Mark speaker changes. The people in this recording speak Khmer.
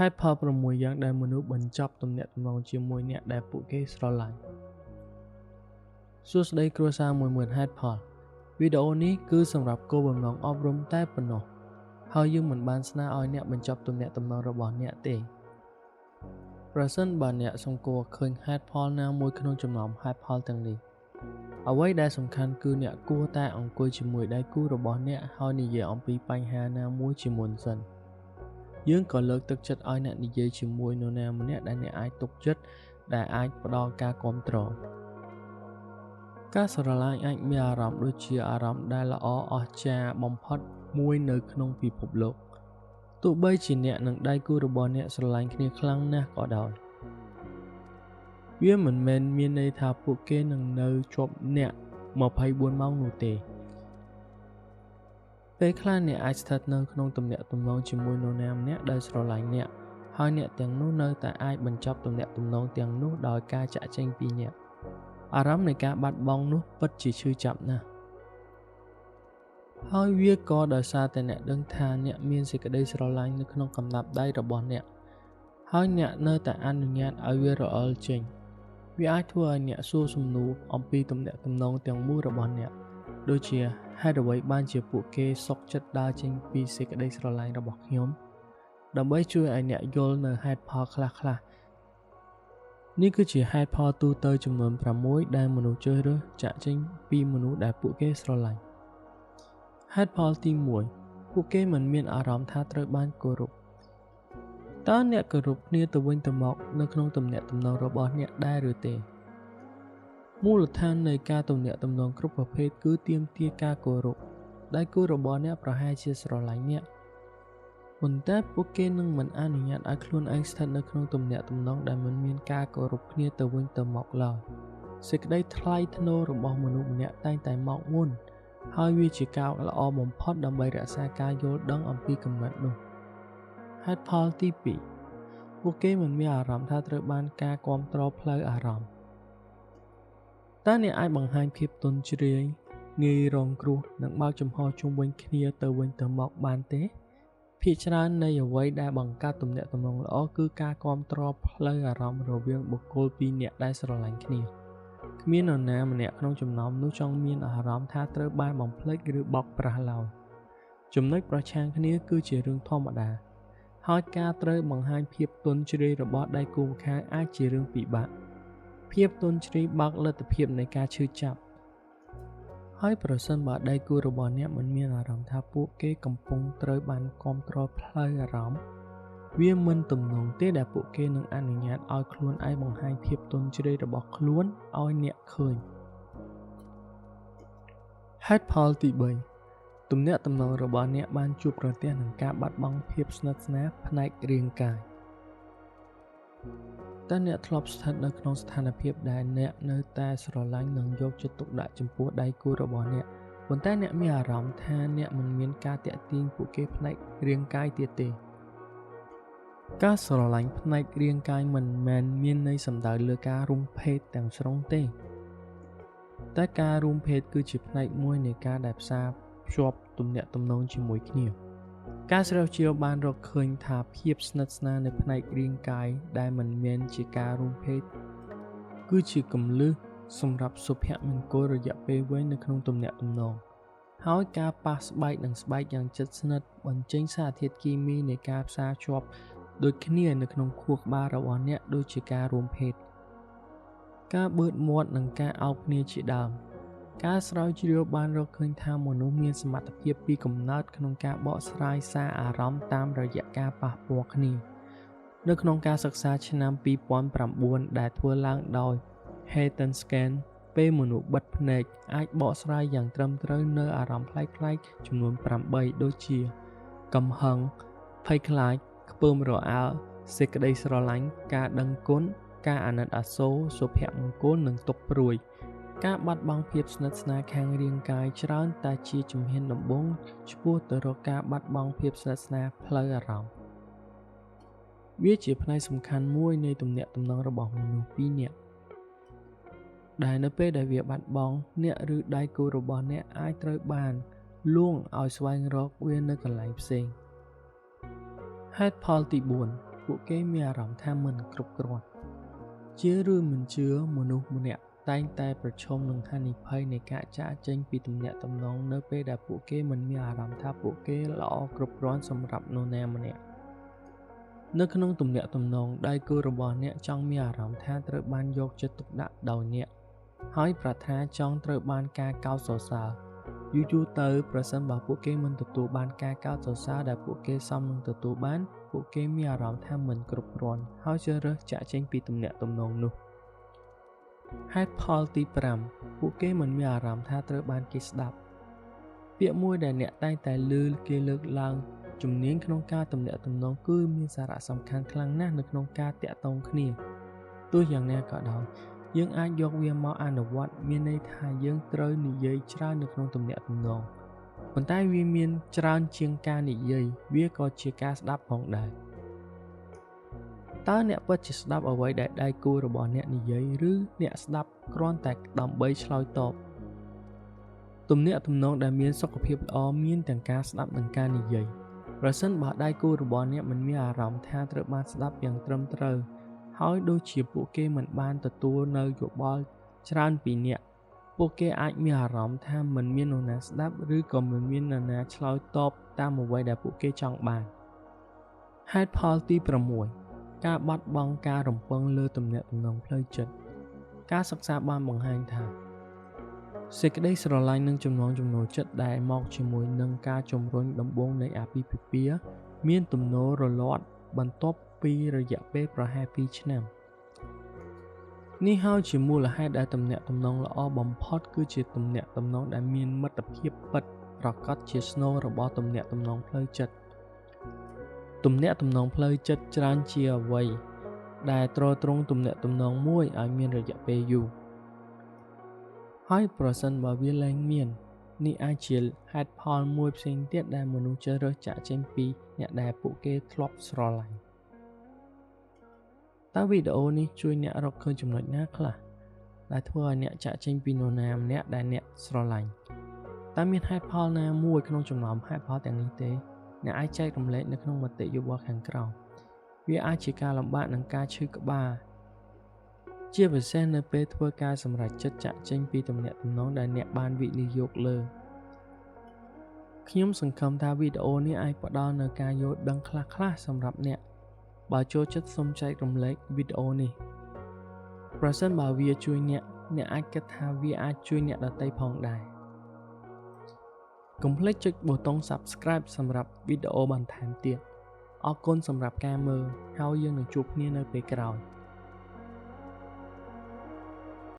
Speaker 1: ហេតុផល6យ៉ាងដែលមនុស្សបញ្ចប់ទំនាក់ទំនងជាមួយអ្នកដែលពួកគេស្រឡាញ់សួស្តីគ្រួសារ10000ហេតុផលវីដេអូនេះគឺសម្រាប់គោលបំណងអប់រំតែប៉ុណ្ណោះហើយយើងមិនបានស្នើឲ្យអ្នកបញ្ចប់ទំនាក់ទំនងរបស់អ្នកទេប្រសិនបើអ្នកសង្កេតឃើញហេតុផលណាមួយក្នុងចំណោមហេតុផលទាំងនេះអ្វីដែលសំខាន់គឺអ្នកគួរតែអង្គុយជាមួយដៃគូរបស់អ្នកហើយនិយាយអំពីបញ្ហាណាមួយជាមុនសិនយើងក៏លើកទឹកចិត្តឲ្យអ្នកនិយាយជាមួយនរណាម្នាក់ដែលអ្នកអាចទុកចិត្តដែលអាចផ្ដល់ការគាំទ្រការស្រឡាញ់អាចមានអារម្មណ៍ដូចជាអារម្មណ៍ដែលល្អអស្ចារ្យបំផុតមួយនៅក្នុងពិភពលោកទោះបីជាអ្នកនិងដៃគូរបស់អ្នកស្រឡាញ់គ្នាខ្លាំងណាស់ក៏ដោយវាមិនមែនមានន័យថាពួកគេនឹងនៅជាប់អ្នក24ម៉ោងនោះទេពេលខ្លះអ្នកអាចស្ថិតនៅក្នុងទំនាក់ទំនងជាមួយនរណាម្នាក់ដែលស្រឡាញ់អ្នកហើយអ្នកទាំងនោះនៅតែអាចបញ្ចប់ទំនាក់ទំនងទាំងនោះដោយការចាក់ចែងពីអ្នកអារម្មណ៍នៃការបាត់បង់នោះពិតជាឈឺចាប់ណាស់ហើយវាក៏ដោយសារតែអ្នកដឹងថាអ្នកមានសេចក្តីស្រឡាញ់នៅក្នុងកំណាប់ដៃរបស់អ្នកហើយអ្នកនៅតែអនុញ្ញាតឲ្យវារអិលចេញវាអាចធ្វើឲ្យអ្នកសួរសំណួរអំពីទំនាក់ទំនងទាំងមូលរបស់អ្នកដូចជាហេតុអ្វីបានជាពួកគេសុខចិត្តដើរចេញពីសេចក្តីស្រឡាញ់របស់ខ្ញុំដើម្បីជួយឲ្យអ្នកយល់នៅហេតុផលខ្លះៗនេះគឺជាហេតុផលទូទៅចំនួន6ដែលមនុស្សជ្រើសរើសចាក់ចេញពីមនុស្សដែលពួកគេស្រឡាញ់ហេតុផលទី1ពួកគេមិនមានអារម្មណ៍ថាត្រូវបានគោរពតើអ្នកគោរពគ្នាទៅវិញទៅមកនៅក្នុងទំនាក់ទំនងរបស់អ្នកដែរឬទេមូលដ្ឋាននៃការទំនាក់ទំនងគ្រប់ប្រភេទគឺទាមទារការគោរពដៃគូរបស់អ្នកប្រហែលជាស្រឡាញ់អ្នកប៉ុន្តែពួកគេនឹងមិនអនុញ្ញាតឲ្យខ្លួនឯងស្ថិតនៅក្នុងទំនាក់ទំនងដែលមិនមានការគោរពគ្នាទៅវិញទៅមកឡើយសេចក្តីថ្លៃថ្នូររបស់មនុស្សម្នាក់តែងតែមកមុនហើយវាជាការល្អបំផុតដើម្បីរក្សាការយល់ដឹងអំពីគំនិតនោះហេតុផលទី2ពួកគេមិនមានអារម្មណ៍ថាត្រូវបានការគាំទ្រផ្លូវអារម្មណ៍តើអ្នកអាចបង្ហាញភាពទន់ជ្រាយងាយរងគ្រោះនិងបើកចំហជុំវិញគ្នាទៅវិញទៅមកបានទេភាគច្រើននៃអ្វីដែលបង្កើតទំនាក់ទំនងល្អគឺការគាំទ្រផ្លូវអារម្មណ៍រវាងបុគ្គលពីរនាក់ដែលស្រឡាញ់គ្នាគ្មាននរណាម្នាក់ក្នុងចំណោមនោះចង់មានអារម្មណ៍ថាត្រូវបានបំភ្លេចឬបោកប្រាស់ឡើយចំណុចប្រឆាំងគ្នាគឺជារឿងធម្មតាហើយការត្រូវបង្ហាញភាពទន់ជ្រាយរបស់ដៃគូម្ខាងអាចជារឿងពិបាកភាពទន់ជ្រាយបើកលទ្ធភាពនៃការឈឺចាប់ហើយប្រសិនបើដៃគូរបស់អ្នកមិនមានអារម្មណ៍ថាពួកគេកំពុងត្រូវបានគាំទ្រផ្លូវអារម្មណ៍វាមិនទំនងទេដែលពួកគេនឹងអនុញ្ញាតឲ្យខ្លួនឯងបង្ហាញភាពទន់ជ្រាយរបស់ខ្លួនឲ្យអ្នកឃើញហេតុផលទី3ទំនាក់ទំនងរបស់អ្នកបានជួបប្រទះនឹងការបាត់បង់ភាពស្និទ្ធស្នាលផ្នែករាងកាយតើអ្នកធ្លាប់ស្ថិតនៅក្នុងស្ថានភាពដែលអ្នកនៅតែស្រឡាញ់និងយកចិត្តទុកដាក់ចំពោះដៃគូរបស់អ្នកប៉ុន្តែអ្នកមានអារម្មណ៍ថាអ្នកមិនមានការទាក់ទាញពួកគេផ្នែករាងកាយទៀតទេការស្រឡាញ់ផ្នែករាងកាយមិនមែនមានន័យសំដៅលើការរួមភេទទាំងស្រុងទេតែការរួមភេទគឺជាផ្នែកមួយនៃការដែលផ្សារភ្ជាប់ទំនាក់ទំនងជាមួយគ្នាការស្រាវជ្រាវបានរកឃើញថាភាពស្និទ្ធស្នាលនៅផ្នែករាងកាយដែលមិនមែនជាការរួមភេទគឺជាគន្លឹះសម្រាប់សុភមង្គលរយៈពេលវែងនៅក្នុងទំនាក់ទំនងហើយការប៉ះស្បែកនឹងស្បែកយ៉ាងជិតស្និទ្ធបញ្ចេញសារធាតុគីមីនៃការផ្សារភ្ជាប់ដូចគ្នានៅក្នុងខួរក្បាលរបស់អ្នកដូចជាការរួមភេទការបឺតមាត់និងការអោបគ្នាជាដើមការស្រាវជ្រាវបានរកឃើញថាមនុស្សមានសមត្ថភាពពីកំណើតក្នុងការបកស្រាយសារអារម្មណ៍តាមរយៈការប៉ះពាល់គ្នានៅក្នុងការសិក្សាឆ្នាំ2009ដែលធ្វើឡើងដោយ Hayden Scan ពេលមនុស្សបិទភ្នែកអាចបកស្រាយយ៉ាងត្រឹមត្រូវនៅអារម្មណ៍ប្លែកៗចំនួន8ដូចជាកំហឹងភ័យខ្លាចខ្ពើមរអាលសេចក្តីស្រឡាញ់ការដឹងគុណការអាណិតអាសូរសុភមង្គលនិងទុក្ខព្រួយការបាត់បង់ភាពស្និទ្ធស្នាលខាងរាងកាយច្រើនតែជាជំហានដំបូងឆ្ពោះទៅរកការបាត់បង់ភាពស្និទ្ធស្នាលផ្លូវអារម្មណ៍វាជាផ្នែកសំខាន់មួយនៃទំនាក់ទំនងរបស់មនុស្សពីរនាក់ដែលនៅពេលដែលវាបាត់បង់អ្នកឬដៃគូរបស់អ្នកអាចត្រូវបានលួងឲ្យស្វែងរកវានៅកន្លែងផ្សេងហេតុផលទី ពួកគេមានអារម្មណ៍ថាមិនគ្រប់គ្រាន់ជាឬមិនជឿមនុស្សម្នាក់តែងតែប្រឈមនឹងហានិភ័យនៃការចាកចេញពីទំនាក់ទំនងនៅពេលដែលពួកគេមិនមានអារម្មណ៍ថាពួកគេល្អគ្រប់គ្រាន់សម្រាប់នរណាម្នាក់នៅក្នុងទំនាក់ទំនងដៃគូរបស់អ្នកចង់មានអារម្មណ៍ថាត្រូវបានយកចិត្តទុកដាក់ដោយអ្នកហើយប្រាថ្នាចង់ត្រូវបានការកោតសរសើរយូរទៅប្រសិនបើពួកគេមិនទទួលបានការកោតសរសើរដែលពួកគេសមនឹងទទួលបានពួកគេមានអារម្មណ៍ថាមិនគ្រប់គ្រាន់ហើយជ្រើសរើសចាកចេញពីទំនាក់ទំនងនោះហេតុផលទី5ពួកគេមិនមានអារម្មណ៍ថាត្រូវបានគេស្ដាប់ពាក្យមួយដែលអ្នកតែងតែគេលើកឡើងជំនាញក្នុងការទំនាក់ទំនងគឺមានសារៈសំខាន់ខ្លាំងណាស់នៅក្នុងការតាក់ទងគ្នាទោះយ៉ាងណាក៏ដោយយើងអាចយកវាមកអនុវត្តមានន័យថាយើងត្រូវនិយាយច្រើននៅក្នុងទំនាក់ទំនងប៉ុន្តែវាមានច្រើនជាងការនិយាយវាក៏ជាការស្ដាប់ផងដែរតើអ្នកពិតជាស្ដាប់អ្វីដែលដៃគូរបស់អ្នកនិយាយឬអ្នកស្ដាប់គ្រាន់តែដើម្បីឆ្លើយតបទំនាក់ទំនងដែលមានសុខភាពល្អមានទាំងការស្ដាប់និងការនិយាយប្រសិនបើដៃគូរបស់អ្នកមិនមានអារម្មណ៍ថាត្រូវបានស្ដាប់យ៉ាងត្រឹមត្រូវហើយដូចជាពួកគេមិនបានទទួលនៅយោបល់ច្រើនពីអ្នកពួកគេអាចមានអារម្មណ៍ថាមិនមាននរណាស្ដាប់ឬក៏មិនមាននរណាឆ្លើយតបតាមអ្វីដែលពួកគេចង់បានហេតុផលទី6ការបាត់បង់ការរំពឹងលើទំនាក់ទំនងផ្លូវចិត្តការសិក្សាបានបង្ហាញថាសេចក្តីស្រឡាញ់និងចំណូលចិត្តដែលមកជាមួយនឹងការជំរុញដំបូងនៃអាពាហ៍ពិពាហ៍មានទំនោររលត់បន្ទាប់ពីរយៈពេលប្រហែល2ឆ្នាំនេះហើយជាមូលហេតុដែលទំនាក់ទំនងល្អបំផុតគឺជាទំនាក់ទំនងដែលមានមិត្តភាពពិតប្រាកដជាស្នូលរបស់ទំនាក់ទំនងផ្លូវចិត្តទំនាក់ទំនងផ្លូវចិត្តច្រើនជាអ្វីដែលទ្រទ្រង់ទំនាក់ទំនងមួយឲ្យមានរយៈពេលយូរហើយប្រសិនបើវាលែងមាននេះអាចជាហេតុផលមួយផ្សេងទៀតដែលមនុស្សជ្រើសរើសចាកចេញពីអ្នកដែលពួកគេធ្លាប់ស្រឡាញ់តើវីដេអូនេះជួយអ្នករកឃើញចំណុចណាខ្លះដែលធ្វើឲ្យអ្នកចាកចេញពីនរណាម្នាក់ដែលអ្នកស្រឡាញ់តើមានហេតុផលណាមួយក្នុងចំណោមហេតុផលទាំងនេះទេអ្នកអាចចែករំលែកនៅក្នុងមតិយោបល់ខាងក្រោមវាអាចជាការលំបាកនិងការឈឺក្បាលជាពិសេសនៅពេលធ្វើការសម្រេចចិត្តចាកចេញពីទំនាក់ទំនងដែលអ្នកបានវិនិយោគលើខ្ញុំសង្ឃឹមថាវីដេអូនេះអាចផ្ដល់នូវការយល់ដឹងខ្លះៗសម្រាប់អ្នកបើចូលចិត្តសូមចែករំលែកវីដេអូនេះប្រសិនបើវាជួយអ្នកអាចគិតថាវាអាចជួយអ្នកដទៃផងដែរកុំភ្លេចចុចប៊ូតុង Subscribe សម្រាប់វីដេអូបន្ថែមទៀតអរគុណសម្រាប់ការមើលហើយយើងនឹងជួបគ្នានៅពេលក្រោយ